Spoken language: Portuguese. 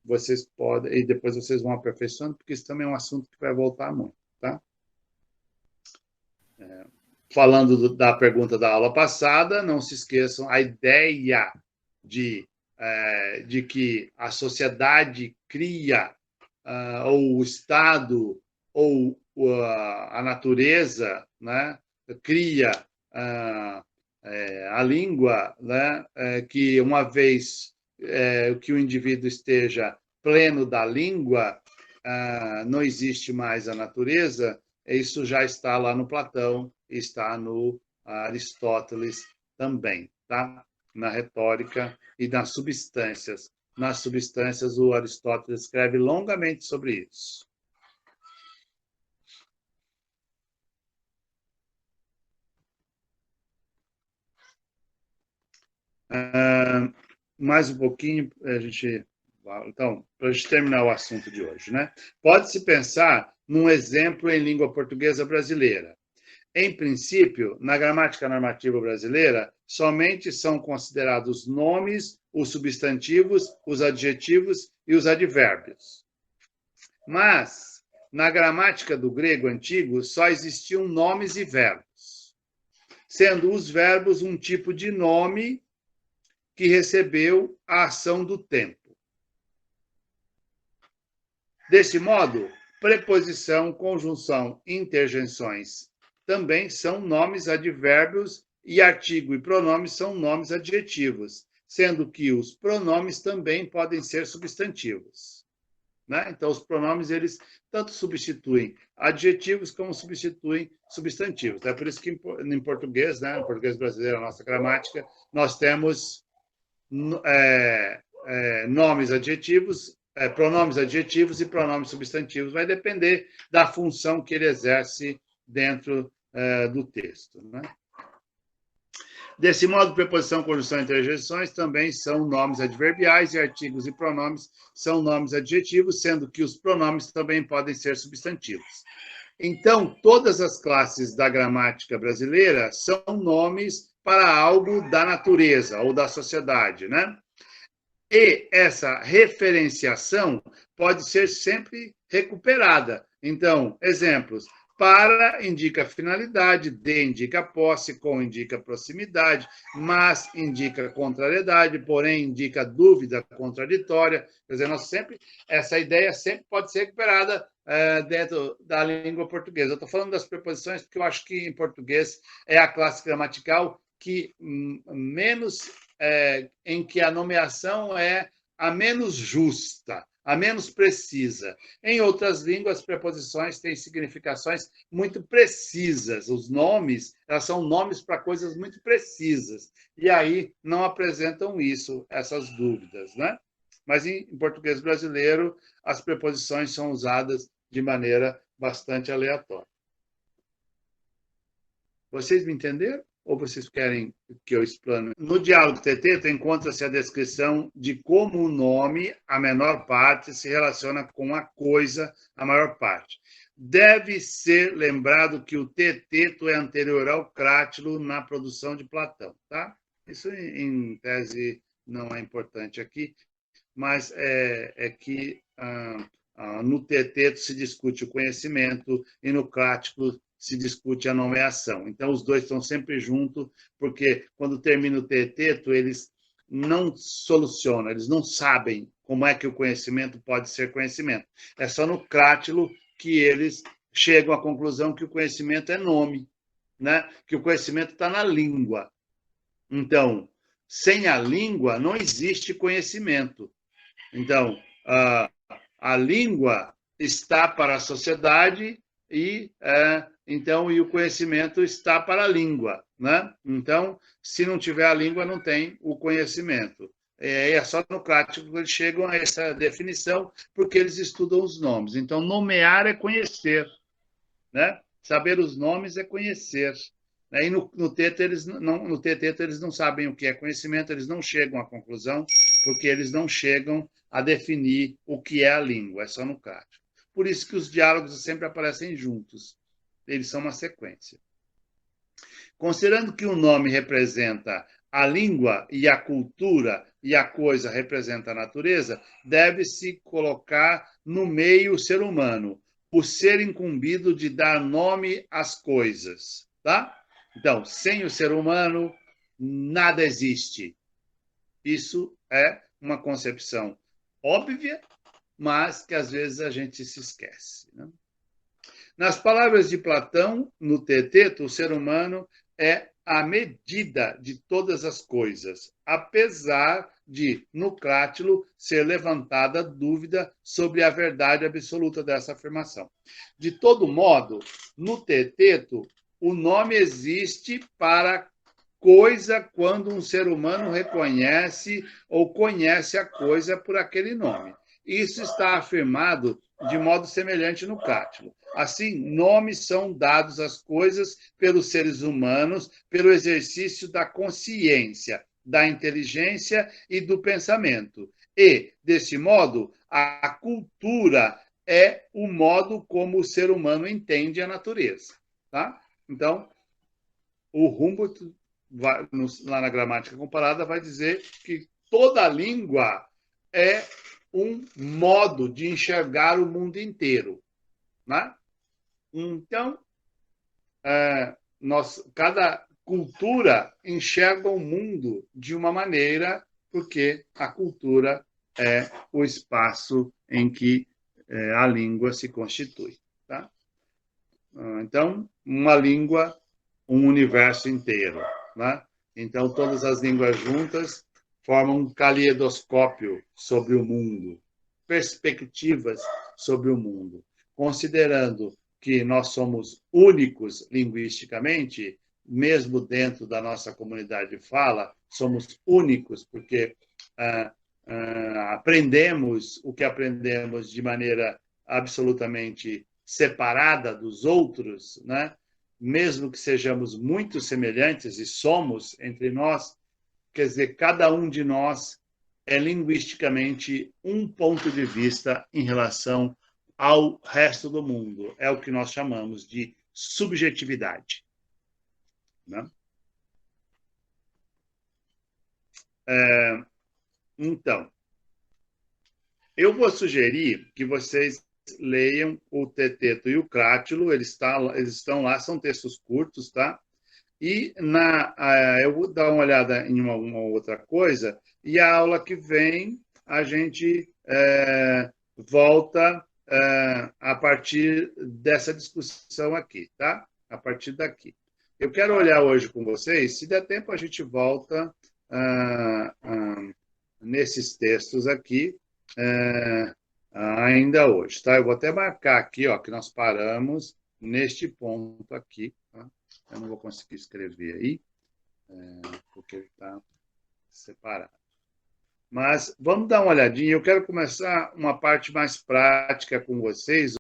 vocês podem, e depois vocês vão aperfeiçoando, porque isso também é um assunto que vai voltar muito, tá? Falando da pergunta da aula passada, não se esqueçam, a ideia de que a sociedade cria, ou o Estado, ou a natureza, né, cria a língua, né, que uma vez que o indivíduo esteja pleno da língua, não existe mais a natureza. Isso já está lá no Platão, está no Aristóteles também, tá? Na retórica e nas substâncias. Nas substâncias, o Aristóteles escreve longamente sobre isso. Mais um pouquinho, a gente. Então, para a gente terminar o assunto de hoje, né? Pode-se pensar num exemplo em língua portuguesa brasileira. Em princípio, na gramática normativa brasileira, somente são considerados nomes, os substantivos, os adjetivos e os advérbios. Mas, na gramática do grego antigo, só existiam nomes e verbos, sendo os verbos um tipo de nome que recebeu a ação do tempo. Desse modo, preposição, conjunção, interjeições também são nomes advérbios e artigo e pronome são nomes adjetivos, sendo que os pronomes também podem ser substantivos. Né? Então, os pronomes, eles tanto substituem adjetivos como substituem substantivos. É por isso que em português, né, no português brasileiro, a nossa gramática, nós temos nomes adjetivos, pronomes adjetivos e pronomes substantivos. Vai depender da função que ele exerce dentro do texto. Né? Desse modo, preposição, conjunção e interjeições também são nomes adverbiais e artigos e pronomes são nomes adjetivos, sendo que os pronomes também podem ser substantivos. Então, todas as classes da gramática brasileira são nomes para algo da natureza ou da sociedade, né? E essa referenciação pode ser sempre recuperada. Então, exemplos. Para indica finalidade, de indica posse, com indica proximidade, mas indica contrariedade, porém indica dúvida contraditória. Quer dizer, nós sempre, essa ideia sempre pode ser recuperada dentro da língua portuguesa. Eu estou falando das preposições porque eu acho que em português é a classe gramatical que menos em que a nomeação é a menos justa, a menos precisa. Em outras línguas, preposições têm significações muito precisas. Os nomes, elas são nomes para coisas muito precisas. E aí não apresentam isso, essas dúvidas, né? Mas em português brasileiro, as preposições são usadas de maneira bastante aleatória. Vocês me entenderam? Ou vocês querem que eu explane? No diálogo teteto encontra-se a descrição de como o nome, a menor parte, se relaciona com a coisa, a maior parte. Deve ser lembrado que o teteto é anterior ao crátilo na produção de Platão, tá? Isso, em tese, não é importante aqui, mas é que no teteto se discute o conhecimento e no crátilo se discute a nomeação. Então, os dois estão sempre juntos, porque quando termina o teteto, eles não solucionam, eles não sabem como é que o conhecimento pode ser conhecimento. É só no crátilo que eles chegam à conclusão que o conhecimento é nome, né? Que o conhecimento está na língua. Então, sem a língua não existe conhecimento. Então, a língua está para a sociedade e então e o conhecimento está para a língua, né? Então, se não tiver a língua, não tem o conhecimento. É só no prático que eles chegam a essa definição, porque eles estudam os nomes. Então, nomear é conhecer, né? Saber os nomes é conhecer. E no teteto eles não sabem o que é conhecimento, eles não chegam à conclusão, porque eles não chegam a definir o que é a língua, é só no crátilo. Por isso que os diálogos sempre aparecem juntos, eles são uma sequência. Considerando que o nome representa a língua e a cultura e a coisa representa a natureza, deve-se colocar no meio o ser humano, por ser incumbido de dar nome às coisas, tá? Então, sem o ser humano, nada existe. Isso é uma concepção óbvia, mas que às vezes a gente se esquece, né? Nas palavras de Platão, no Teteto, o ser humano é a medida de todas as coisas, apesar de, no Crátilo, ser levantada dúvida sobre a verdade absoluta dessa afirmação. De todo modo, no Teteto, o nome existe para coisa quando um ser humano reconhece ou conhece a coisa por aquele nome. Isso está afirmado de modo semelhante no Crátilo. Assim, nomes são dados às coisas pelos seres humanos pelo exercício da consciência, da inteligência e do pensamento. E, desse modo, a cultura é o modo como o ser humano entende a natureza. Tá? Então, o Humboldt, lá na gramática comparada, vai dizer que toda língua é um modo de enxergar o mundo inteiro. Né? Então, cada cultura enxerga o mundo de uma maneira, porque a cultura é o espaço em que a língua se constitui. Tá? Então, uma língua, um universo inteiro. Né? Então, todas as línguas juntas formam um caleidoscópio sobre o mundo, perspectivas sobre o mundo. Considerando que nós somos únicos linguisticamente, mesmo dentro da nossa comunidade de fala, somos únicos porque aprendemos o que aprendemos de maneira absolutamente separada dos outros, né? Mesmo que sejamos muito semelhantes, e somos entre nós, quer dizer, cada um de nós é linguisticamente um ponto de vista em relação ao resto do mundo. É o que nós chamamos de subjetividade. Né? Então, eu vou sugerir que vocês leiam o Teteto e o Crátilo, eles estão lá, são textos curtos, tá? E eu vou dar uma olhada em uma outra coisa, e a aula que vem a gente volta a partir dessa discussão aqui, tá? A partir daqui. Eu quero olhar hoje com vocês, se der tempo a gente volta nesses textos aqui ainda hoje, tá? Eu vou até marcar aqui, ó, que nós paramos neste ponto aqui, tá? Eu não vou conseguir escrever aí, porque ele está separado. Mas vamos dar uma olhadinha. Eu quero começar uma parte mais prática com vocês.